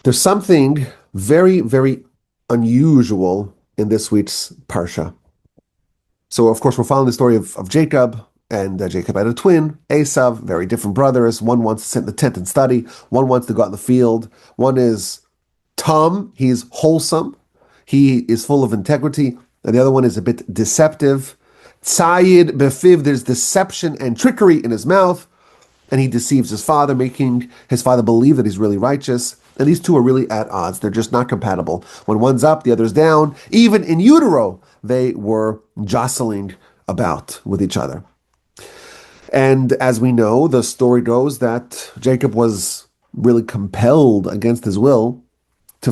There's something very, very unusual in this week's Parsha. So, of course, we're following the story of Jacob, and Jacob had a twin, Esav, very different brothers. One wants to sit in the tent and study, one wants to go out in the field. One is Tom, he's wholesome, he is full of integrity, and the other one is a bit deceptive. Tzayid befiv, there's deception and trickery in his mouth, and he deceives his father, making his father believe that he's really righteous. And these two are really at odds. They're just not compatible. When one's up, the other's down. Even in utero, they were jostling about with each other. And as we know, the story goes that Jacob was really compelled against his will to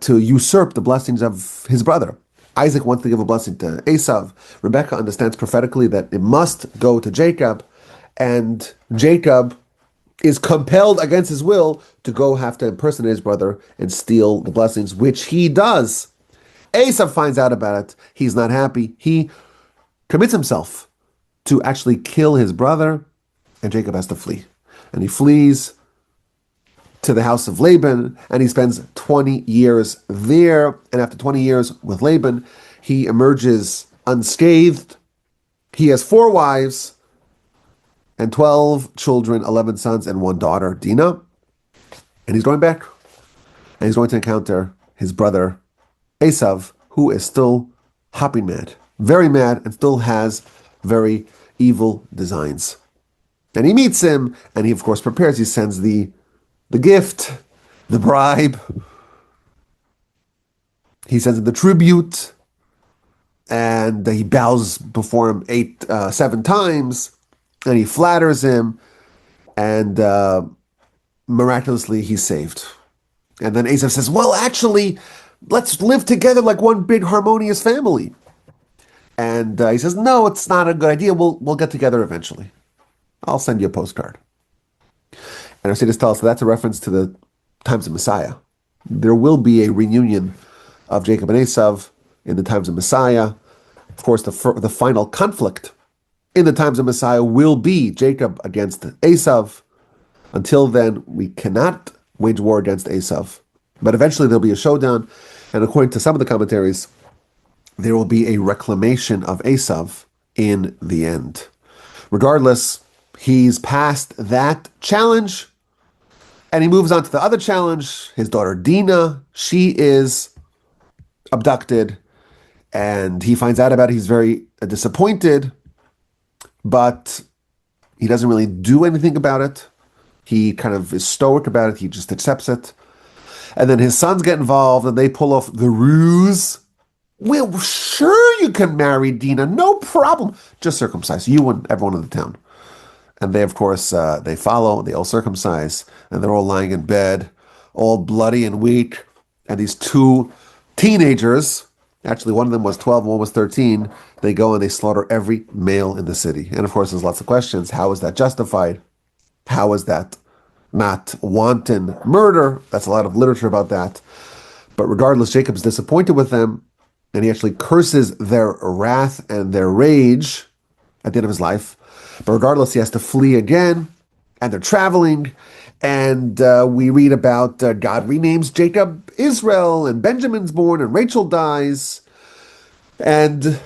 to usurp the blessings of his brother. Isaac wants to give a blessing to Esav. Rebekah understands prophetically that it must go to Jacob. And Jacob is compelled against his will to go have to impersonate his brother and steal the blessings, which he does. Esav finds out about it. He's not happy. He commits himself to actually kill his brother, and Jacob has to flee. And he flees to the house of Laban, and he spends 20 years there. And after 20 years with Laban, he emerges unscathed. He has 4 wives and 12 children, 11 sons, and 1 daughter, Dinah. And he's going back. And he's going to encounter his brother, Esav, who is still hopping mad, very mad, and still has very evil designs. And he meets him, and he, of course, prepares. He sends the gift, the bribe. He sends him the tribute, and he bows before him 7 times. And he flatters him, and miraculously he's saved. And then Esav says, well, actually, let's live together like one big harmonious family. And he says, no, it's not a good idea. We'll get together eventually. I'll send you a postcard. And our sages tell us that's a reference to the times of Messiah. There will be a reunion of Jacob and Esav in the times of Messiah. Of course, the final conflict in the times of Messiah will be Jacob against Esav. Until then, we cannot wage war against Esav. But eventually there'll be a showdown. And according to some of the commentaries, there will be a reclamation of Esav in the end. Regardless, he's passed that challenge. And he moves on to the other challenge. His daughter Dinah, she is abducted. And he finds out about it. He's very disappointed. But he doesn't really do anything about it. He kind of is stoic about it. He just accepts it. And then his sons get involved and they pull off the ruse. Well, sure you can marry Dinah. No problem. Just circumcise you and everyone in the town. And they, of course, they follow. They all circumcise. And they're all lying in bed, all bloody and weak. And these 2 teenagers, actually one of them was 12 and one was 13, they go and they slaughter every male in the city. And of course, there's lots of questions. How is that justified? How is that not wanton murder? That's a lot of literature about that. But regardless, Jacob's disappointed with them, and he actually curses their wrath and their rage at the end of his life. But regardless, he has to flee again, and they're traveling, and we read about God renames Jacob Israel, and Benjamin's born, and Rachel dies, and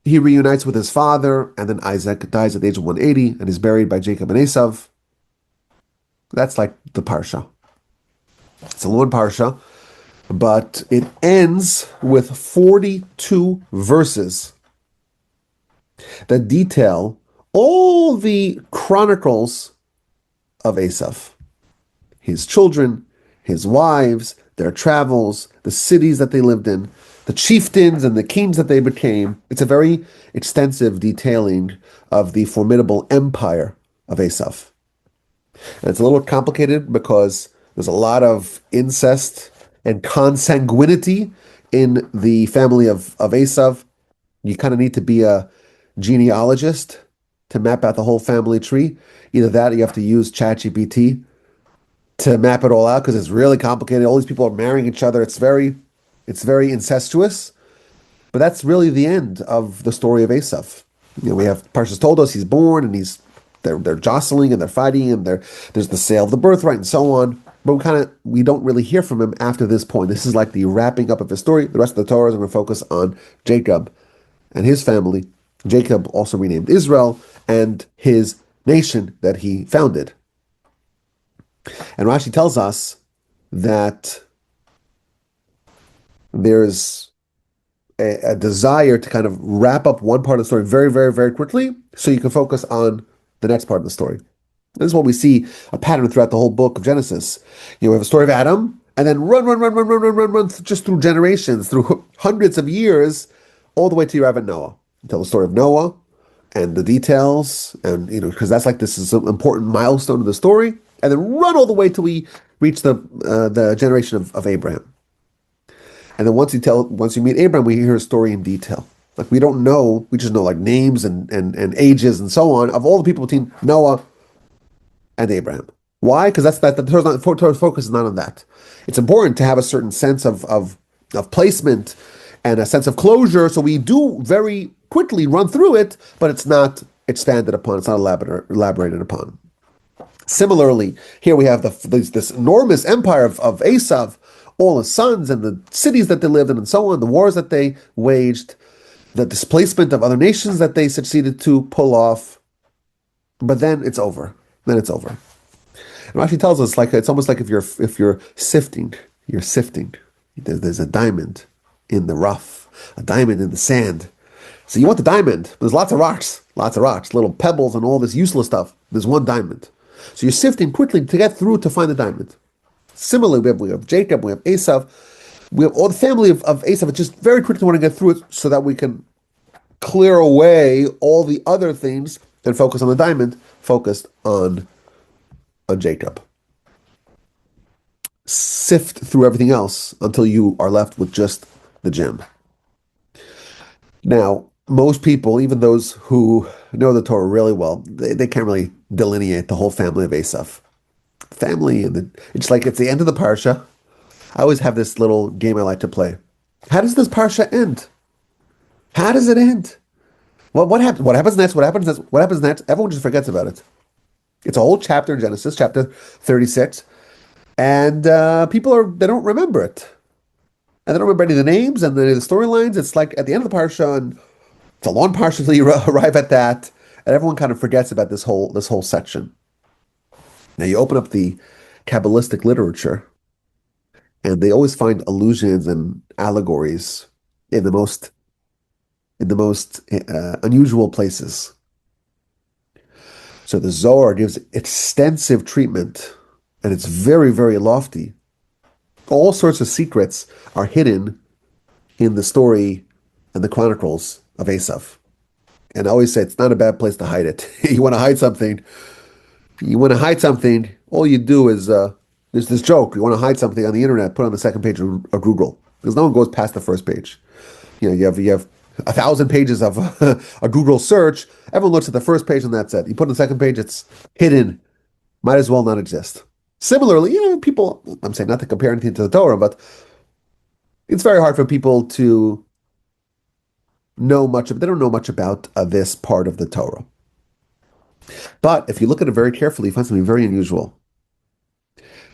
he reunites with his father, and then Isaac dies at the age of 180 and is buried by Jacob and Esav. That's like the Parsha. It's a long Parsha, but it ends with 42 verses that detail all the chronicles of Esav. His children, his wives, their travels, the cities that they lived in, the chieftains and the kings that they became. It's a very extensive detailing of the formidable empire of Esav. And it's a little complicated because there's a lot of incest and consanguinity in the family of Esav. You kind of need to be a genealogist to map out the whole family tree. Either that or you have to use ChatGPT to map it all out because it's really complicated. All these people are marrying each other. It's very incestuous. But that's really the end of the story of Esav. You know, we have Parshas told us he's born and they're jostling and they're fighting and there's the sale of the birthright and so on. but we don't really hear from him after this point. This is like the wrapping up of his story. The rest of the Torah is going to focus on Jacob and his family. Jacob, also renamed Israel, and his nation that he founded. And Rashi tells us that there's a desire to kind of wrap up one part of the story very, very, very quickly so you can focus on the next part of the story. This is what we see a pattern throughout the whole book of Genesis. We have a story of Adam, and then run, just through generations, through hundreds of years, all the way to your Avot Noah. You tell the story of Noah and the details, and because that's like this is an important milestone of the story, and then run all the way till we reach the generation of Abraham. And then once you meet Abraham, we hear his story in detail. Like we don't know, we just know like names and ages and so on of all the people between Noah and Abraham. Why? Because the Torah's focus is not on that. It's important to have a certain sense of placement and a sense of closure, so we do very quickly run through it, but it's not expanded upon, it's not elaborated upon. Similarly, here we have this enormous empire of Esav, all his sons and the cities that they lived in and so on, the wars that they waged, the displacement of other nations that they succeeded to pull off. But then it's over. Then it's over. And Rashi tells us it's almost like if you're sifting, you're sifting. There's a diamond in the rough, a diamond in the sand. So you want the diamond. There's lots of rocks, little pebbles and all this useless stuff. There's one diamond. So you're sifting quickly to get through to find the diamond. Similarly, we have Jacob, we have Esav, we have all the family of Esav. Just very quickly want to get through it so that we can clear away all the other things and focus on the diamond, focused on Jacob. Sift through everything else until you are left with just the gem. Now, most people, even those who know the Torah really well, they can't really delineate the whole family of Esav. Family, it's like it's the end of the parsha. I always have this little game I like to play. How does this parsha end? How does it end? What happens? What happens next? What happens next? What happens next? Everyone just forgets about it. It's a whole chapter in Genesis, chapter 36, and they don't remember it, and they don't remember any of the names and the storylines. It's like at the end of the parsha, and it's a long parsha until you arrive at that, and everyone kind of forgets about this whole section. Now you open up the Kabbalistic literature, and they always find allusions and allegories in the most unusual places. So the Zohar gives extensive treatment, and it's very, very lofty. All sorts of secrets are hidden in the story and the chronicles of Esav. And I always say it's not a bad place to hide it. You want to hide something, all you do is, there's this joke, you want to hide something on the internet, put it on the second page of Google, because no one goes past the first page. You have 1,000 pages of a Google search, everyone looks at the first page and that's it. You put on the second page, it's hidden, might as well not exist. Similarly, people, I'm saying not to compare anything to the Torah, but it's very hard for people to know they don't know much about this part of the Torah. But if you look at it very carefully, you find something very unusual.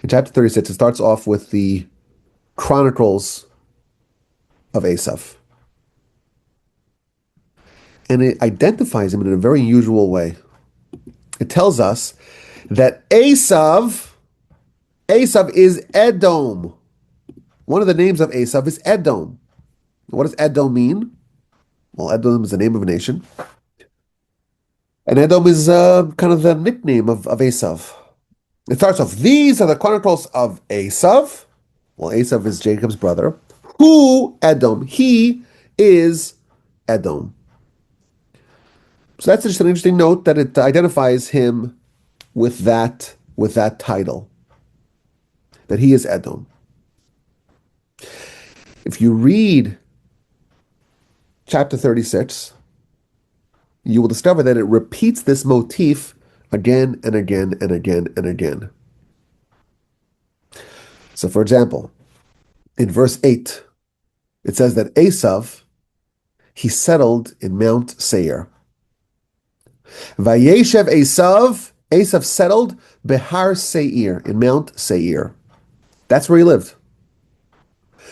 In chapter 36, it starts off with the chronicles of Esav. And it identifies him in a very unusual way. It tells us that Esav is Edom. One of the names of Esav is Edom. What does Edom mean? Well, Edom is the name of a nation. And Edom is kind of the nickname of Esav. It starts off, these are the chronicles of Esav. Well, Esav is Jacob's brother. Who Edom? He is Edom. So that's just an interesting note that it identifies him with that title. That he is Edom. If you read chapter 36, you will discover that it repeats this motif again and again and again and again. So, for example, in verse 8, it says that Esav, he settled in Mount Seir. Vayeshev Esav settled Behar Seir, in Mount Seir. That's where he lived.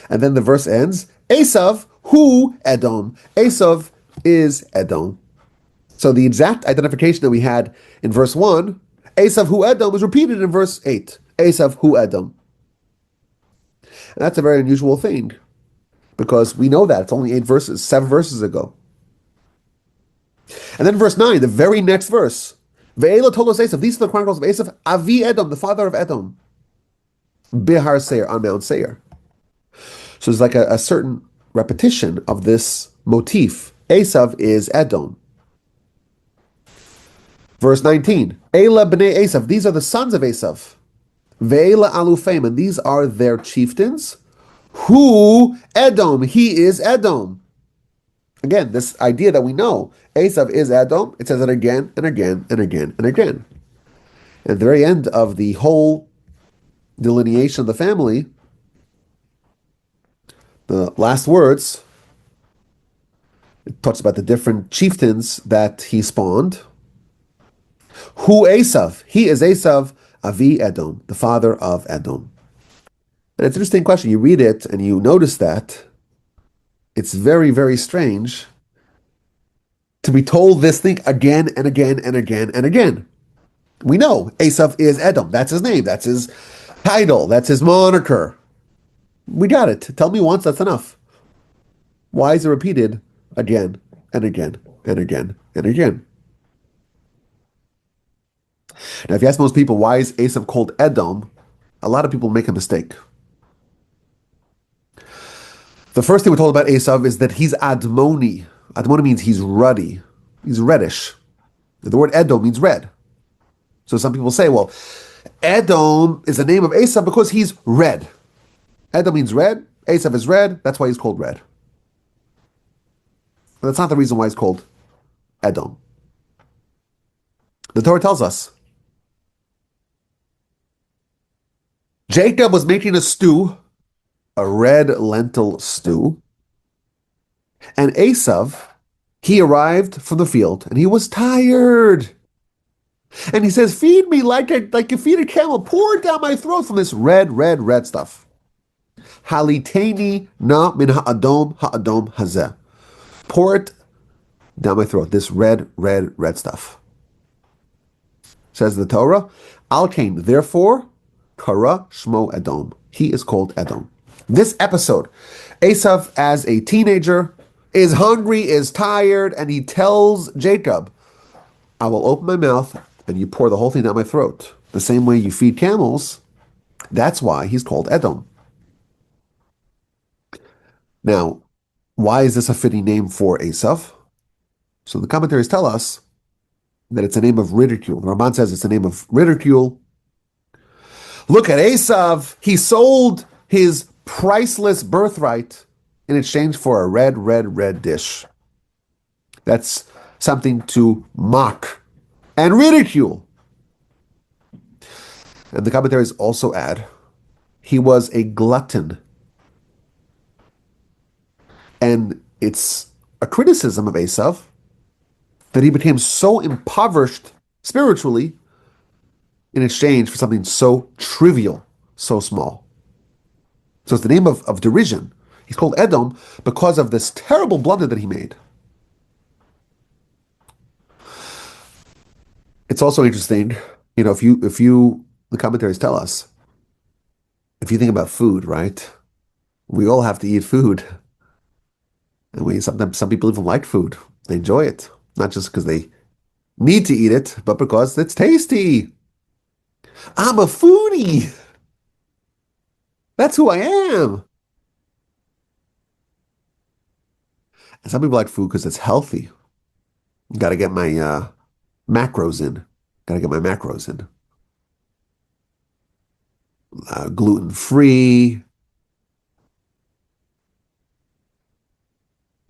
And then the verse ends, Esav, hu Edom. Esav is Edom. So the exact identification that we had in verse 1, Esav hu Edom, is repeated in verse 8. Esav hu Edom. And that's a very unusual thing, because we know that. It's only 7 verses ago. And then verse 9, the very next verse, Ve'ela tolos Esav. These are the chronicles of Esav, Avi Edom, the father of Edom. Bihar Seir, on Mount Seir. So there's like a certain repetition of this motif. Esav is Edom. Verse 19, Ela b'nei Esav. These are the sons of Esav. Ve'ela alufim, and these are their chieftains. Who Edom? He is Edom. Again, this idea that we know, Esav is Edom, it says it again and again and again and again. At the very end of the whole delineation of the family, the last words, it talks about the different chieftains that he spawned. Who Esav? He is Esav, Avi Edom, the father of Edom. And it's an interesting question. You read it and you notice that it's very, very strange to be told this thing again and again and again and again. We know Esav is Edom. That's his name. That's his title. That's his moniker. We got it. Tell me once, that's enough. Why is it repeated again and again and again and again? Now, if you ask most people, why is Esav called Edom? A lot of people make a mistake. The first thing we're told about Esav is that he's Admoni. Admoni means he's ruddy. He's reddish. The word Edom means red. So some people say, well, Edom is the name of Esav because he's red. Edom means red. Esav is red. That's why he's called red. But that's not the reason why he's called Edom. The Torah tells us Jacob was making a stew, a red lentil stew, and Esav, he arrived from the field and he was tired. And he says, feed me like you feed a camel. Pour it down my throat from this red, red, red stuff. Haliteni na min ha'adom hazeh. Pour it down my throat, this red, red, red stuff. Says the Torah, Al Kain, therefore, Kara Shmo Edom. He is called Edom. This episode, Esav as a teenager is hungry, is tired, and he tells Jacob, I will open my mouth and you pour the whole thing down my throat. The same way you feed camels. That's why he's called Edom. Now, why is this a fitting name for Esav? So the commentaries tell us that it's a name of ridicule. The Ramban says it's a name of ridicule. Look at Esav. He sold his priceless birthright in exchange for a red, red, red dish. That's something to mock and ridicule. And the commentaries also add, he was a glutton. And it's a criticism of Esav that he became so impoverished spiritually in exchange for something so trivial, so small. So it's the name of derision. He's called Edom because of this terrible blunder that he made. It's also interesting, if you, the commentaries tell us, if you think about food, right? We all have to eat food. And sometimes some people even like food. They enjoy it. Not just because they need to eat it, but because it's tasty. I'm a foodie. That's who I am. And some people like food because it's healthy. Got to get my macros in. Gluten-free,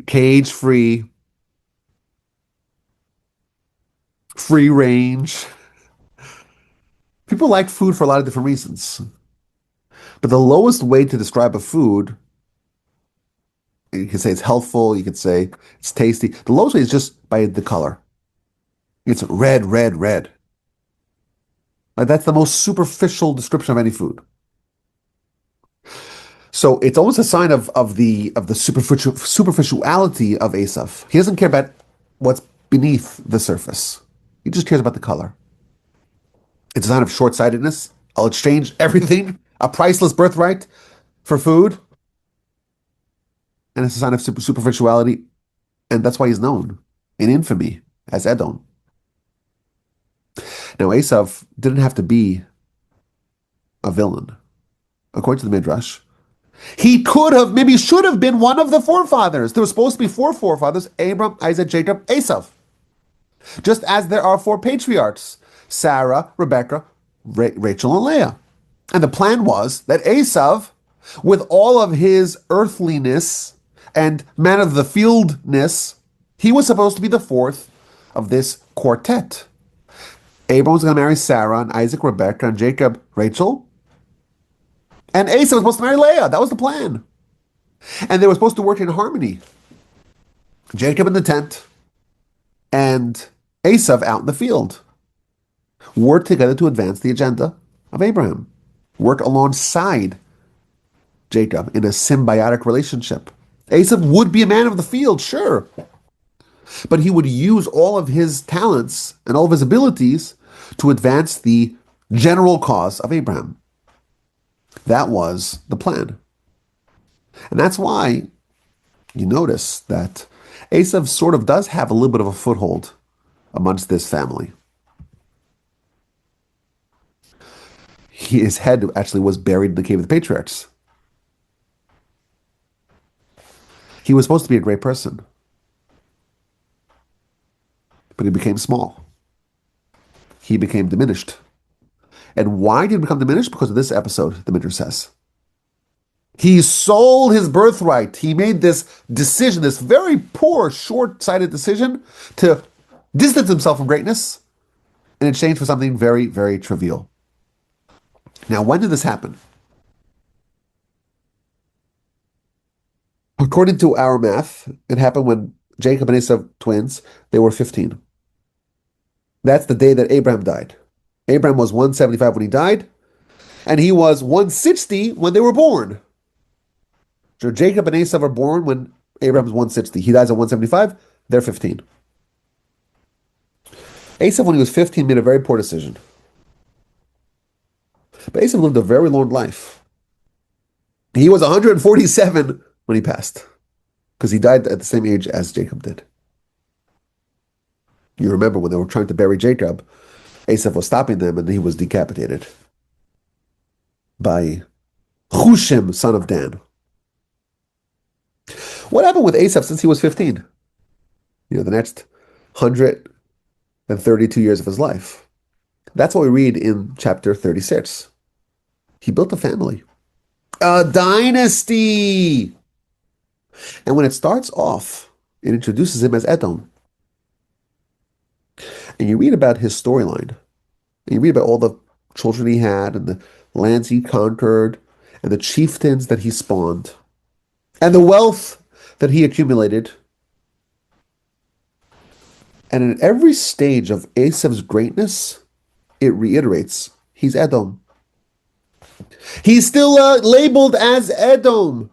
cage-free, free range. People like food for a lot of different reasons. But the lowest way to describe a food, you can say it's healthful, you could say it's tasty. The lowest way is just by the color. It's red, red, red. That's the most superficial description of any food. So it's almost a sign of the superficiality of Esav. He doesn't care about what's beneath the surface. He just cares about the color. It's a sign of short-sightedness. I'll exchange everything, a priceless birthright, for food, and it's a sign of superficiality, and that's why he's known in infamy as Edom. Now, Esav didn't have to be a villain, according to the Midrash. He could have, maybe should have been one of the forefathers. There were supposed to be four forefathers: Abram, Isaac, Jacob, Esav. Just as there are four patriarchs: Sarah, Rebecca, Rachel, and Leah. And the plan was that Esav, with all of his earthliness and man of the fieldness, he was supposed to be the fourth of this quartet. Abram was going to marry Sarah, and Isaac, Rebecca, and Jacob, Rachel. And Esav was supposed to marry Leah. That was the plan. And they were supposed to work in harmony. Jacob in the tent and Esav out in the field. Work together to advance the agenda of Abraham. Work alongside Jacob in a symbiotic relationship. Esav would be a man of the field, sure. But he would use all of his talents and all of his abilities to advance the general cause of Abraham. That was the plan. And that's why you notice that Esav sort of does have a little bit of a foothold amongst this family. His head actually was buried in the cave of the patriarchs. He was supposed to be a great person, but he became small. He became diminished. And why did he become diminished? Because of this episode, the Midrash says. He sold his birthright. He made this decision, this very poor, short-sighted decision to distance himself from greatness in exchange for something very, very trivial. Now, when did this happen? According to our math, it happened when Jacob and Esau twins, they were 15. That's the day that Abraham died. Abraham was 175 when he died, and he was 160 when they were born. So Jacob and Esau are born when Abraham was 160. He dies at 175, they're 15. Esau, when he was 15, made a very poor decision. But Esau lived a very long life. He was 147 when he passed, because he died at the same age as Jacob did. You remember when they were trying to bury Jacob, Esau was stopping them, and he was decapitated by Hushim, son of Dan. What happened with Esau since he was 15? The next 132 years of his life. That's what we read in chapter 36. He built a family, a dynasty. And when it starts off, it introduces him as Edom. And you read about his storyline. And you read about all the children he had and the lands he conquered and the chieftains that he spawned and the wealth that he accumulated. And in every stage of Esav's greatness, it reiterates, he's Edom. He's still labeled as Edom.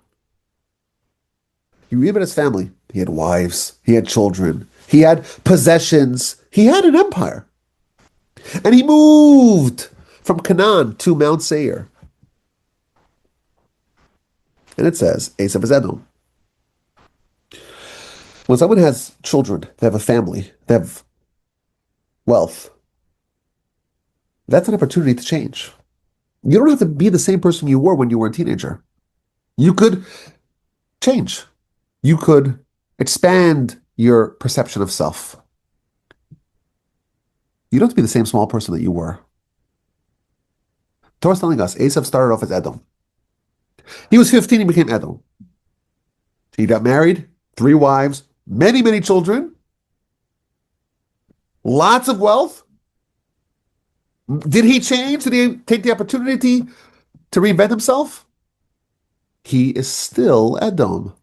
You read about his family. He had wives. He had children. He had possessions. He had an empire. And he moved from Canaan to Mount Seir. And it says, Esav is Edom. When someone has children, they have a family, they have wealth, that's an opportunity to change. You don't have to be the same person you were when you were a teenager. You could change. You could expand your perception of self. You don't have to be the same small person that you were. Torah's telling us, Esav started off as Edom. He was 15, he became Edom. He got married, 3 wives, many, many children, lots of wealth. Did he change? Did he take the opportunity to reinvent himself? He is still Edom.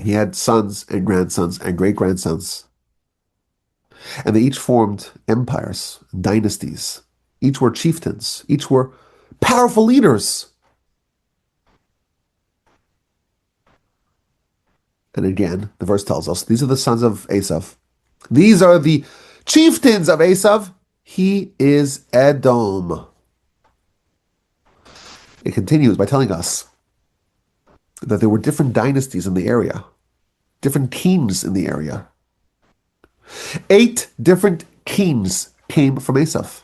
He had sons and grandsons and great-grandsons. And they each formed empires, dynasties. Each were chieftains. Each were powerful leaders. And again, the verse tells us these are the sons of Esav. These are the chieftains of Esav. He is Edom. It continues by telling us that there were different dynasties in the area, different kings in the area. 8 different kings came from Esav.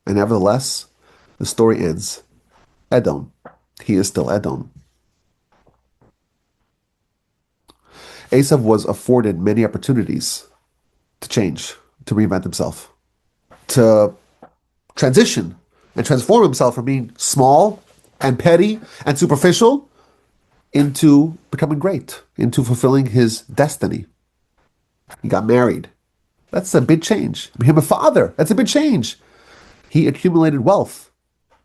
And nevertheless, the story ends. Edom. He is still Edom. Esav was afforded many opportunities to change, to reinvent himself, to transition and transform himself from being small and petty and superficial into becoming great, into fulfilling his destiny. He got married. That's a big change. He became a father. That's a big change. He accumulated wealth.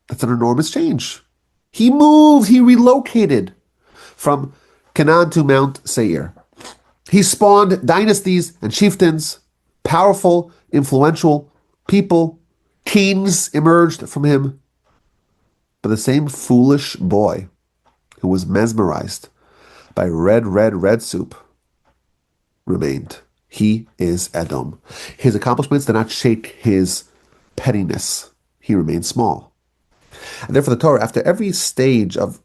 That's an enormous change. He moved, he relocated from Canaan to Mount Seir. He spawned dynasties and chieftains, powerful, influential people. Kings emerged from him. But the same foolish boy who was mesmerized by red soup remained. He is Edom. His accomplishments did not shake his pettiness. He remained small. And therefore the Torah, after every stage of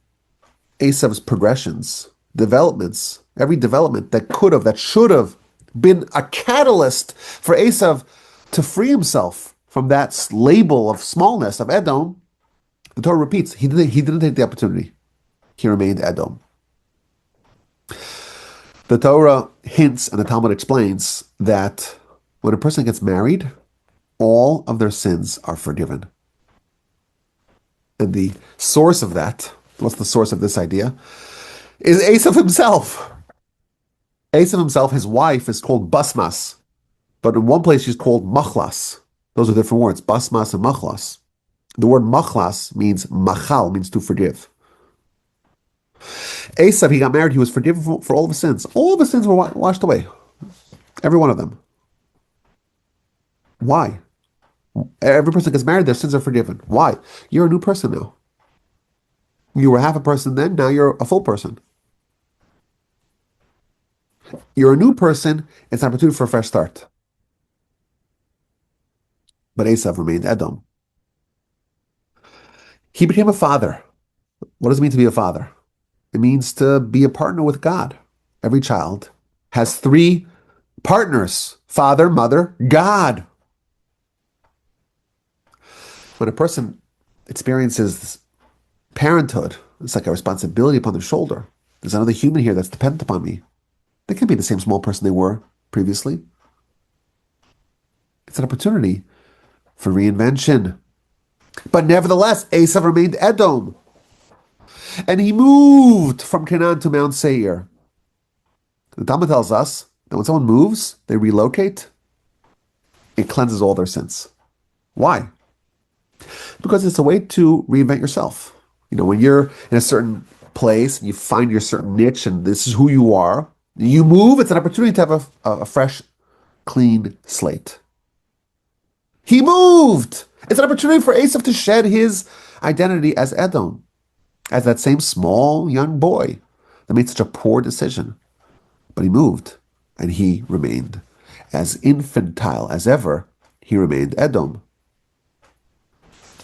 Esav's progressions, developments, every development that could have, that should have been a catalyst for Esav to free himself from that label of smallness of Edom, the Torah repeats, he didn't take the opportunity. He remained Edom. The Torah hints and the Talmud explains that when a person gets married, all of their sins are forgiven. And the source of that, what's the source of this idea, is Esav himself. Esav himself, his wife is called Basmas, but in one place she's called Machlas. Those are different words, Basmas and Machlas. The word Machlas means Machal, means to forgive. Esav, he got married, he was forgiven for all of his sins. All of his sins were washed away. Every one of them. Why? Every person that gets married, their sins are forgiven. Why? You're a new person now. You were half a person then, now you're a full person. You're a new person, it's an opportunity for a fresh start. But Esav remained Edom. He became a father. What does it mean to be a father? It means to be a partner with God. Every child has 3 partners: father, mother, God. When a person experiences parenthood, it's like a responsibility upon their shoulder. There's another human here that's dependent upon me. They can't be the same small person they were previously. It's an opportunity for reinvention. But nevertheless, Esav remained Edom. And he moved from Canaan to Mount Seir. The Talmud tells us that when someone moves, they relocate, it cleanses all their sins. Why? Because it's a way to reinvent yourself. You know, when you're in a certain place and you find your certain niche and this is who you are, you move, it's an opportunity to have a fresh, clean slate. He moved! It's an opportunity for Esav to shed his identity as Edom, as that same small young boy that made such a poor decision. But he moved, and he remained. As infantile as ever, he remained Edom.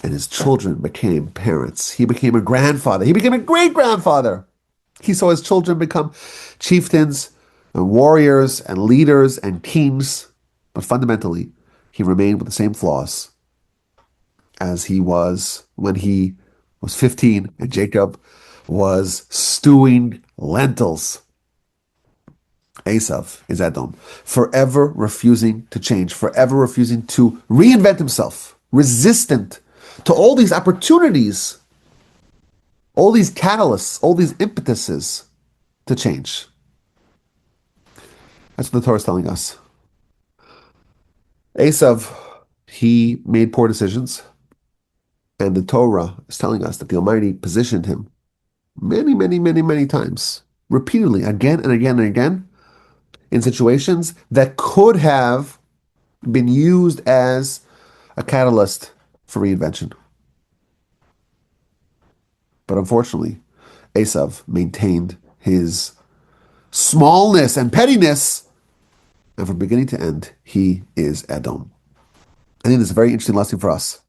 And his children became parents. He became a grandfather. He became a great-grandfather. He saw his children become chieftains and warriors and leaders and kings. But fundamentally, he remained with the same flaws as he was when he was 15 and Jacob was stewing lentils. Esav is Edom, forever refusing to change, forever refusing to reinvent himself, resistant to all these opportunities, all these catalysts, all these impetuses to change. That's what the Torah is telling us. Esav, he made poor decisions, and the Torah is telling us that the Almighty positioned him many times, repeatedly, again and again and again, in situations that could have been used as a catalyst for reinvention. But unfortunately, Esav maintained his smallness and pettiness, and from beginning to end, he is Edom. I think this is a very interesting lesson for us.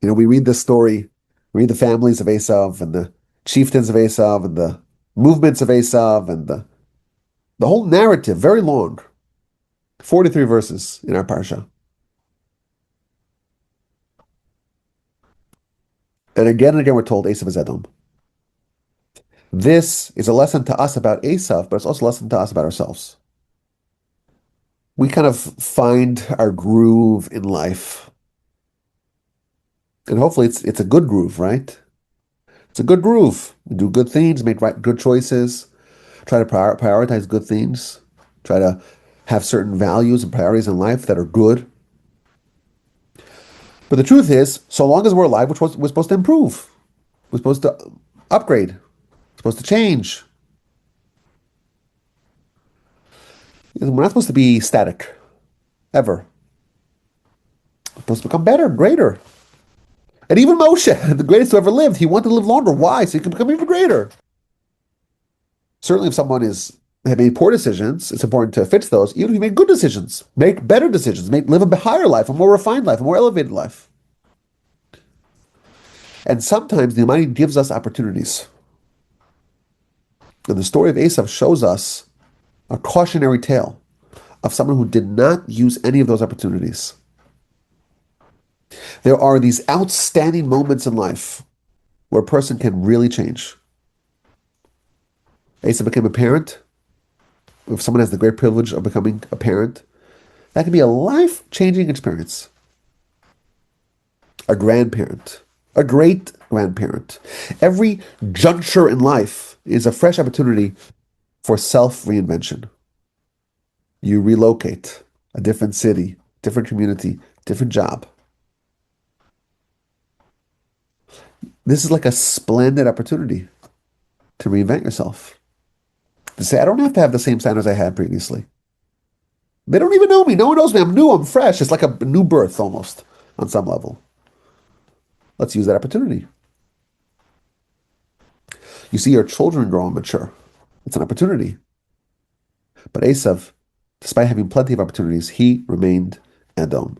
We read this story, we read the families of Esav and the chieftains of Esav and the movements of Esav and the whole narrative, very long, 43 verses in our parsha. And again, we're told Esav is Edom. This is a lesson to us about Esav, but it's also a lesson to us about ourselves. We kind of find our groove in life. And hopefully it's a good groove, right? It's a good groove. We do good things, make good choices, try to prioritize good things, try to have certain values and priorities in life that are good. But the truth is, so long as we're alive, we're supposed to improve. We're supposed to upgrade. We're supposed to change. We're not supposed to be static, ever. We're supposed to become better, greater. And even Moshe, the greatest who ever lived, he wanted to live longer. Why? So he could become even greater. Certainly if someone has made poor decisions, it's important to fix those. Even if you made good decisions, make better decisions, live a higher life, a more refined life, a more elevated life. And sometimes the Almighty gives us opportunities. And the story of Esav shows us a cautionary tale of someone who did not use any of those opportunities. There are these outstanding moments in life where a person can really change. Esav became a parent. If someone has the great privilege of becoming a parent, that can be a life-changing experience. A grandparent, a great-grandparent. Every juncture in life is a fresh opportunity for self-reinvention. You relocate, a different city, different community, different job. This is like a splendid opportunity to reinvent yourself. To say, I don't have to have the same standards I had previously. They don't even know me. No one knows me. I'm new. I'm fresh. It's like a new birth almost on some level. Let's use that opportunity. You see your children grow and mature. It's an opportunity. But Esav, despite having plenty of opportunities, he remained Edom.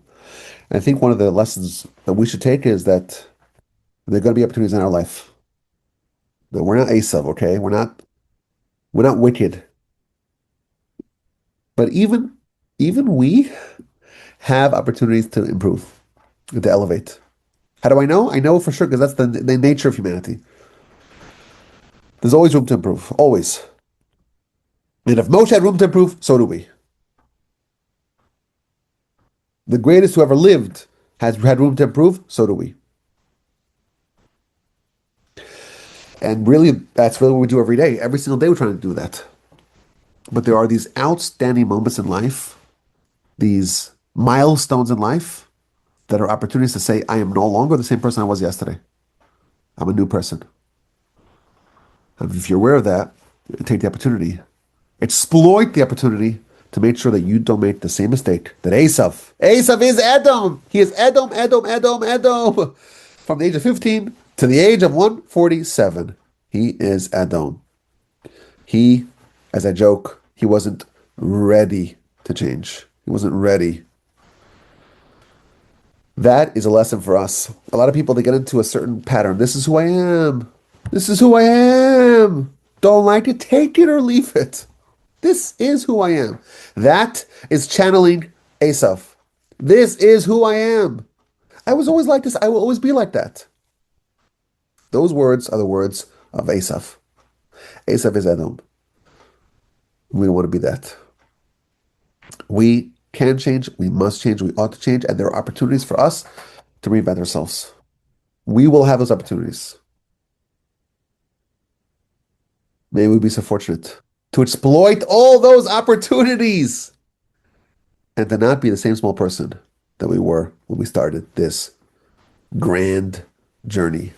And I think one of the lessons that we should take is that there are going to be opportunities in our life. That we're not Esav, okay? We're not wicked. But even we have opportunities to improve, to elevate. How do I know? I know for sure because that's the nature of humanity. There's always room to improve, always. And if Moshe had room to improve, so do we. The greatest who ever lived has had room to improve, so do we. And really, that's really what we do every day. Every single day we're trying to do that. But there are these outstanding moments in life, these milestones in life, that are opportunities to say, I am no longer the same person I was yesterday. I'm a new person. And if you're aware of that, take the opportunity. Exploit the opportunity to make sure that you don't make the same mistake that Esav is Edom. He is Edom. From the age of 15 to the age of 147, he is Edom. He, as I joke, he wasn't ready to change. He wasn't ready. That is a lesson for us. A lot of people, they get into a certain pattern. This is who I am. This is who I am. Don't like it, take it or leave it. This is who I am. That is channeling Esav. This is who I am. I was always like this. I will always be like that. Those words are the words of Esav. Esav is Edom. We don't want to be that. We can change. We must change. We ought to change. And there are opportunities for us to reinvent ourselves. We will have those opportunities. May we be so fortunate to exploit all those opportunities and to not be the same small person that we were when we started this grand journey.